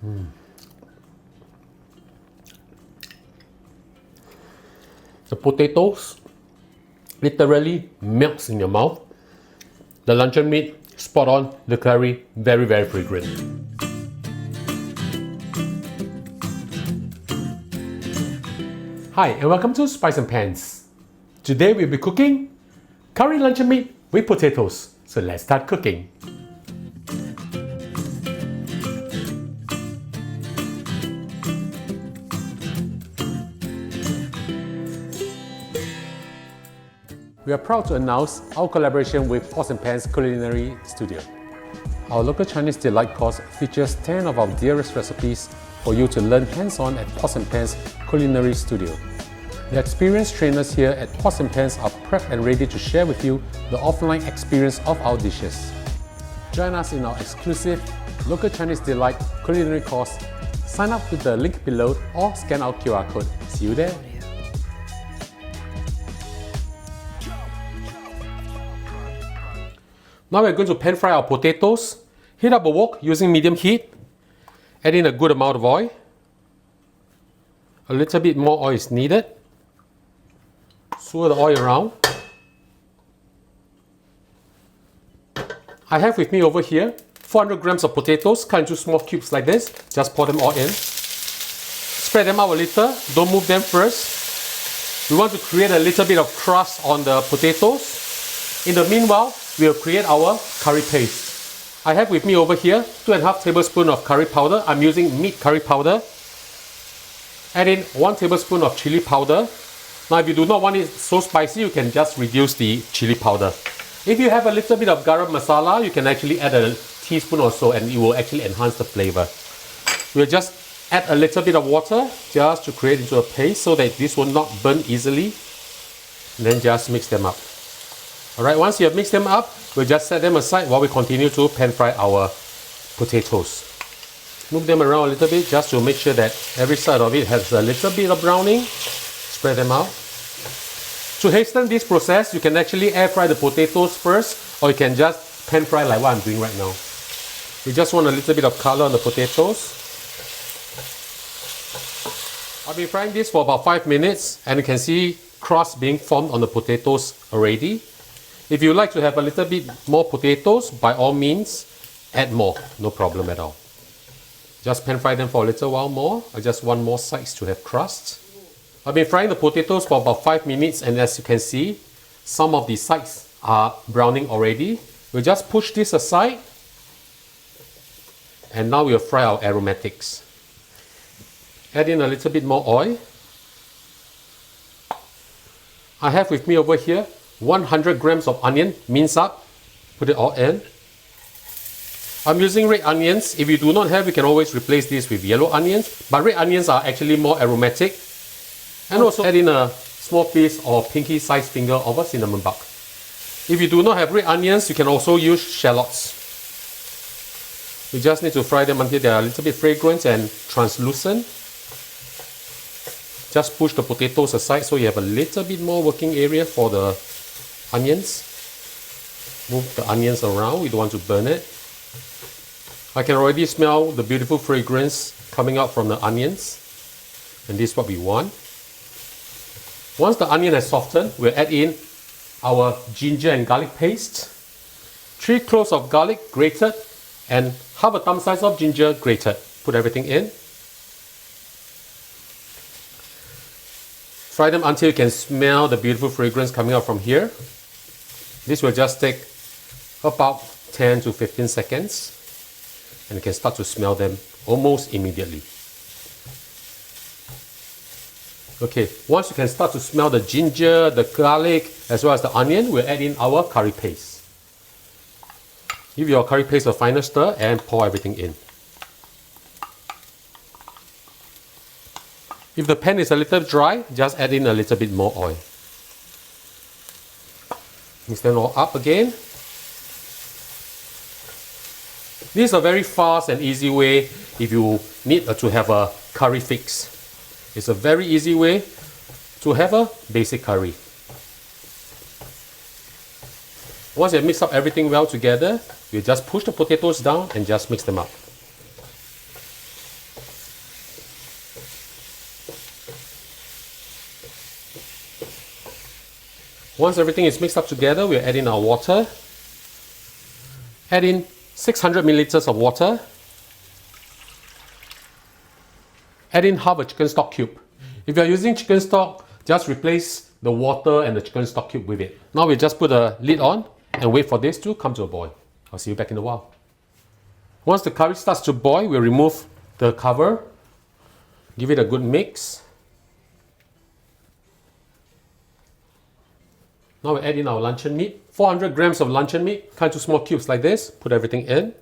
The potatoes literally melts in your mouth. The luncheon meat, spot on. The curry, very, very fragrant. Hi, and welcome to Spice and Pans. Today we'll be cooking curry luncheon meat with potatoes. So let's start cooking. We are proud to announce our collaboration with Pots and Pans Culinary Studio. Our local Chinese delight course features 10 of our dearest recipes for you to learn hands-on at Pots and Pans Culinary Studio. The experienced trainers here at Pots and Pans are prepped and ready to share with you the offline experience of our dishes. Join us in our exclusive local Chinese delight culinary course. Sign up with the link below or scan our QR code. See you there. Now we're going to pan fry our potatoes. Heat up a wok using medium heat. Add in a good amount of oil. A little bit more oil is needed. Swirl the oil around. I have with me over here 400 grams of potatoes cut into small cubes like this. Just pour them all in. Spread them out a little. Don't move them first. We want to create a little bit of crust on the potatoes. In the meanwhile, we'll create our curry paste. I have with me over here 2.5 tablespoons of curry powder. I'm using meat curry powder. Add in 1 tablespoon of chili powder. Now if you do not want it so spicy, you can just reduce the chili powder. If you have a little bit of garam masala, you can actually add a teaspoon or so and it will actually enhance the flavor. We'll just add a little bit of water just to create into a paste so that this will not burn easily. And then just mix them up. Alright, once you have mixed them up, we'll just set them aside while we continue to pan fry our potatoes. Move them around a little bit just to make sure that every side of it has a little bit of browning. Spread them out. To hasten this process, you can actually air fry the potatoes first, or you can just pan fry like what I'm doing right now. We just want a little bit of color on the potatoes. I've been frying this for about 5 minutes and you can see crust being formed on the potatoes already. If you like to have a little bit more potatoes, by all means, add more, no problem at all. Just pan fry them for a little while more. I just want more sides to have crust. I've been frying the potatoes for about 5 minutes and as you can see, some of the sides are browning already. We'll just push this aside and now we'll fry our aromatics. Add in a little bit more oil. I have with me over here 100 grams of onion minced up. Put it all in. I'm using red onions. If you do not have, you can always replace this with yellow onions. But red onions are actually more aromatic. And also add in a small piece or pinky sized finger of a cinnamon bark. If you do not have red onions, you can also use shallots. You just need to fry them until they are a little bit fragrant and translucent. Just push the potatoes aside so you have a little bit more working area for the onions. Move the onions around, we don't want to burn it. I can already smell the beautiful fragrance coming out from the onions. And this is what we want. Once the onion has softened, we'll add in our ginger and garlic paste. 3 cloves of garlic grated and half a thumb size of ginger grated. Put everything in. Fry them until you can smell the beautiful fragrance coming out from here. This will just take about 10 to 15 seconds and you can start to smell them almost immediately. Okay, once you can start to smell the ginger, the garlic, as well as the onion, we'll add in our curry paste. Give your curry paste a final stir and pour everything in. If the pan is a little dry, just add in a little bit more oil. Mix them all up again. This is a very fast and easy way if you need to have a curry fix. It's a very easy way to have a basic curry. Once you have mixed up everything well together, you just push the potatoes down and just mix them up. Once everything is mixed up together, we'll add in our water. Add in 600 milliliters of water. Add in half a chicken stock cube. If you're using chicken stock, just replace the water and the chicken stock cube with it. Now we just put a lid on and wait for this to come to a boil. I'll see you back in a while. Once the curry starts to boil, we'll remove the cover. Give it a good mix. Now we add in our luncheon meat. 400 grams of luncheon meat, cut into small cubes like this. Put everything in.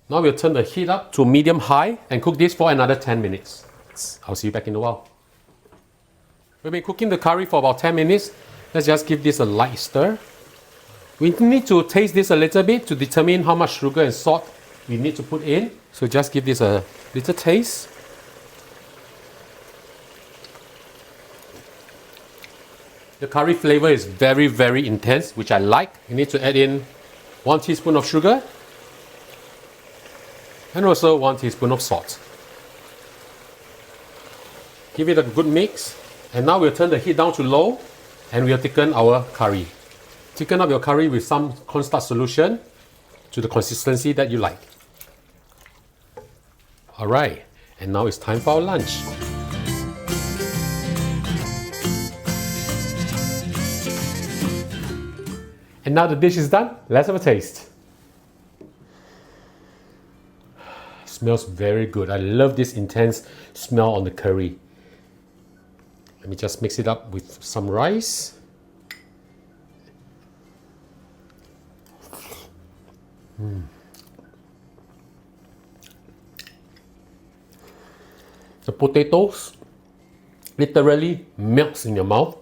Now we'll turn the heat up to medium-high and cook this for another 10 minutes. I'll see you back in a while. We've been cooking the curry for about 10 minutes. Let's just give this a light stir. We need to taste this a little bit to determine how much sugar and salt we need to put in. So just give this a little taste. The curry flavor is very, very intense, which I like. You need to add in 1 teaspoon of sugar and also 1 teaspoon of salt. Give it a good mix, and now we'll turn the heat down to low and we'll thicken our curry. Thicken up your curry with some cornstarch solution to the consistency that you like. Alright, and now it's time for our lunch. And now the dish is done, let's have a taste. Smells very good. I love this intense smell on the curry. Let me just mix it up with some rice. The potatoes literally melts in your mouth.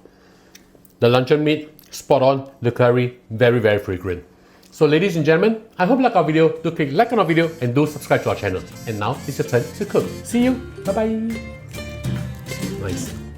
The luncheon meat, spot on. The curry, very, very fragrant. So ladies and gentlemen, I hope you like our video. Do click like on our video and do subscribe to our channel. And now it's your turn to cook. See you. Bye bye. Nice.